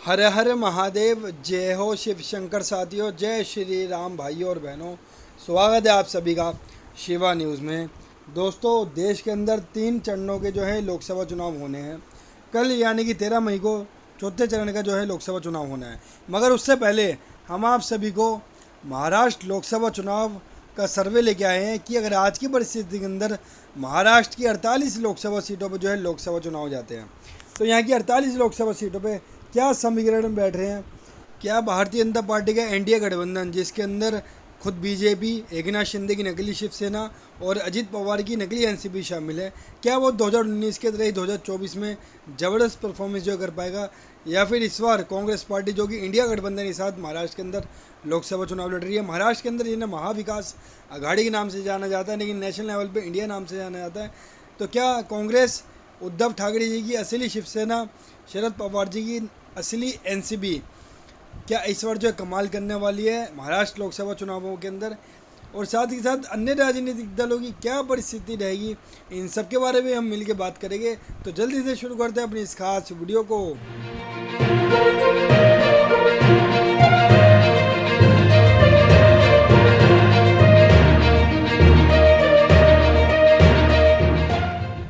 हर हर महादेव, जय हो शिव शंकर साथियों, जय श्री राम भाइयों और बहनों। स्वागत है आप सभी का शिवा न्यूज़ में। दोस्तों, देश के अंदर 3 चरणों के जो है लोकसभा चुनाव होने हैं। कल यानी कि 13 मई को चौथे चरण का जो है लोकसभा चुनाव होना है। मगर उससे पहले हम आप सभी को महाराष्ट्र लोकसभा चुनाव का सर्वे लेके आए हैं कि अगर आज की परिस्थिति के अंदर महाराष्ट्र की 48 लोकसभा सीटों पर जो है लोकसभा चुनाव जाते हैं, तो यहाँ की 48 लोकसभा सीटों पे क्या समीकरण बैठ रहे हैं। क्या भारतीय जनता पार्टी का एनडीए गठबंधन, जिसके अंदर खुद बीजेपी, एकनाथ शिंदे की नकली शिवसेना और अजित पवार की नकली एनसीपी शामिल है, क्या वो 2019 के तरह 2024 में ज़बरदस्त परफॉर्मेंस जो कर पाएगा, या फिर इस बार कांग्रेस पार्टी जो कि इंडिया गठबंधन के साथ महाराष्ट्र के अंदर लोकसभा चुनाव लड़ रही है। महाराष्ट्र के अंदर जिन्हें महाविकास आघाड़ी के नाम से जाना जाता है, लेकिन नेशनल लेवल पर इंडिया नाम से जाना जाता है, तो क्या कांग्रेस उद्धव ठाकरे जी की असली शिवसेना, शरद पवार जी की असली एनसीपी क्या इस बार जो है कमाल करने वाली है महाराष्ट्र लोकसभा चुनावों के अंदर, और साथ ही साथ अन्य राजनीतिक दलों की क्या परिस्थिति रहेगी, इन सब के बारे में हम मिलकर बात करेंगे। तो जल्दी से शुरू करते हैं अपनी इस खास वीडियो को।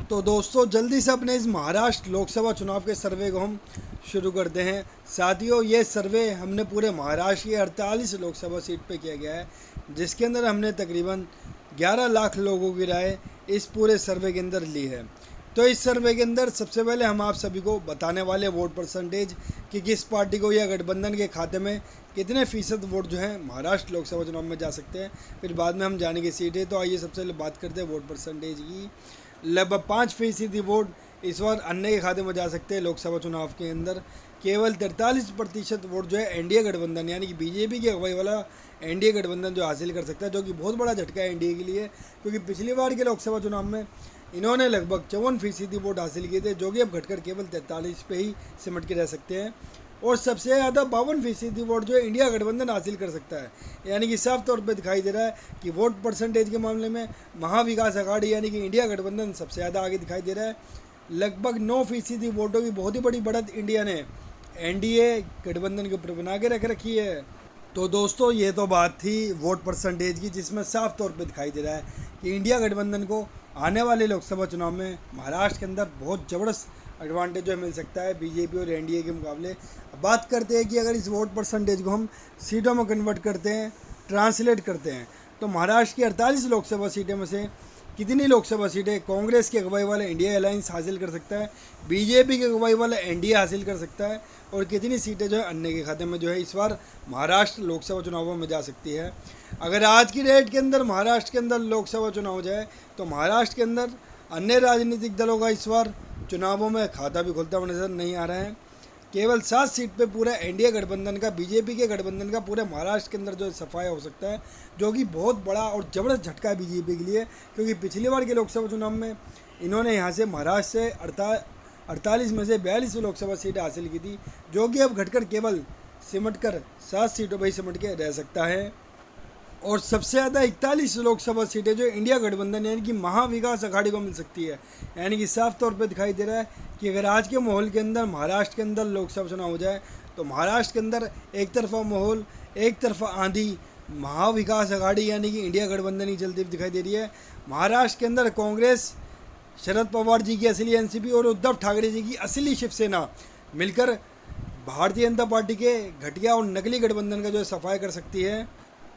तो दोस्तों, जल्दी से अपने इस महाराष्ट्र लोकसभा चुनाव के सर्वे को हम शुरू करते हैं। साथियों, ये सर्वे हमने पूरे महाराष्ट्र की 48 लोकसभा सीट पे किया गया है, जिसके अंदर हमने तकरीबन 11 लाख लोगों की राय इस पूरे सर्वे के अंदर ली है। तो इस सर्वे के अंदर सबसे पहले हम आप सभी को बताने वाले वोट परसेंटेज कि किस पार्टी को या गठबंधन के खाते में कितने फ़ीसद वोट जो है महाराष्ट्र लोकसभा चुनाव में जा सकते हैं। फिर बाद में हम जानेंगे सीटें। तो आइए सबसे पहले बात करते हैं वोट परसेंटेज की। लगभग 5% वोट इस बार अन्य के खाते में जा सकते हैं लोकसभा चुनाव के अंदर। केवल 43% वोट जो है एनडीए गठबंधन यानी कि बीजेपी की अगुवाई वाला एनडीए गठबंधन जो हासिल कर सकता है, जो कि बहुत बड़ा झटका है एनडीए के लिए, क्योंककि पिछली बार के लोकसभा चुनाव में इन्होंने लगभग 54% वोट हासिल किए थे, जो कि अब घटकर केवल 43 पे ही सिमट के रह सकते हैं। और सबसे ज़्यादा 52% वोट जो है इंडिया गठबंधन हासिल कर सकता है, यानी कि साफ तौर पे दिखाई दे रहा है कि वोट परसेंटेज के मामले में महाविकास आघाड़ी यानी कि इंडिया गठबंधन सबसे ज़्यादा आगे दिखाई दे रहा है। लगभग 9% वोटों की बहुत ही बड़ी बढ़त इंडिया ने एनडीए गठबंधन के ऊपर बना के रख रखी है। तो दोस्तों, ये तो बात थी वोट परसेंटेज की, जिसमें साफ तौर पे दिखाई दे रहा है कि इंडिया गठबंधन को आने वाले लोकसभा चुनाव में महाराष्ट्र के अंदर बहुत ज़बरदस्त एडवांटेज जो मिल सकता है बीजेपी और एनडीए के मुकाबले। अब बात करते हैं कि अगर इस वोट परसेंटेज को हम सीटों में कन्वर्ट करते हैं, ट्रांसलेट करते हैं, तो महाराष्ट्र की 48 लोकसभा सीटें में से कितनी लोकसभा सीटें कांग्रेस की अगुवाई वाला इंडिया अलायंस हासिल कर सकता है, बीजेपी की अगुवाई वाला एनडीए हासिल कर सकता है, और कितनी सीटें जो है अन्य के खाते में जो है इस बार महाराष्ट्र लोकसभा चुनावों में जा सकती है। अगर आज की डेट के अंदर महाराष्ट्र के अंदर लोकसभा चुनाव हो जाए, तो महाराष्ट्र के अंदर अन्य राजनीतिक दलों का इस बार चुनावों में खाता भी खुलता हुआ नजर नहीं आ रहा है। केवल 7 सीट पे पूरा एनडीए गठबंधन का, बीजेपी के गठबंधन का पूरे महाराष्ट्र के अंदर जो सफाया हो सकता है, जो कि बहुत बड़ा और ज़बरदस्त झटका है बीजेपी के लिए, क्योंकि पिछली बार के लोकसभा चुनाव में इन्होंने यहाँ से महाराष्ट्र से 48 में से 42 लोकसभा सीटें हासिल की थी, जो कि अब घटकर केवल सिमट कर 7 सीटों पर ही सिमट के रह सकता है। और सबसे ज़्यादा 41 लोकसभा सीटें जो इंडिया गठबंधन यानी कि महाविकास आघाड़ी को मिल सकती है। यानी कि साफ तौर पे दिखाई दे रहा है कि अगर आज के माहौल के अंदर महाराष्ट्र के अंदर लोकसभा चुनाव हो जाए, तो महाराष्ट्र के अंदर एक तरफा माहौल, एक तरफा आंधी महाविकास आघाड़ी यानी कि इंडिया गठबंधन ही चलती दिखाई दे रही है। महाराष्ट्र के अंदर कांग्रेस, शरद पवार जी की असली एनसीपी और उद्धव ठाकरे जी की असली शिवसेना मिलकर भारतीय जनता पार्टी के घटिया और नकली गठबंधन का जो है सफाई कर सकती है।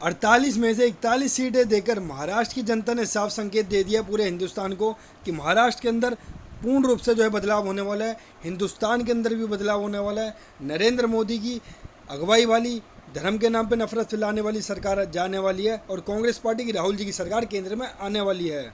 48 में से 41 सीटें देकर महाराष्ट्र की जनता ने साफ संकेत दे दिया पूरे हिंदुस्तान को कि महाराष्ट्र के अंदर पूर्ण रूप से जो है बदलाव होने वाला है। हिंदुस्तान के अंदर भी बदलाव होने वाला है। नरेंद्र मोदी की अगुवाई वाली, धर्म के नाम पे नफरत फैलाने वाली सरकार जाने वाली है, और कांग्रेस पार्टी की राहुल जी की सरकार केंद्र में आने वाली है।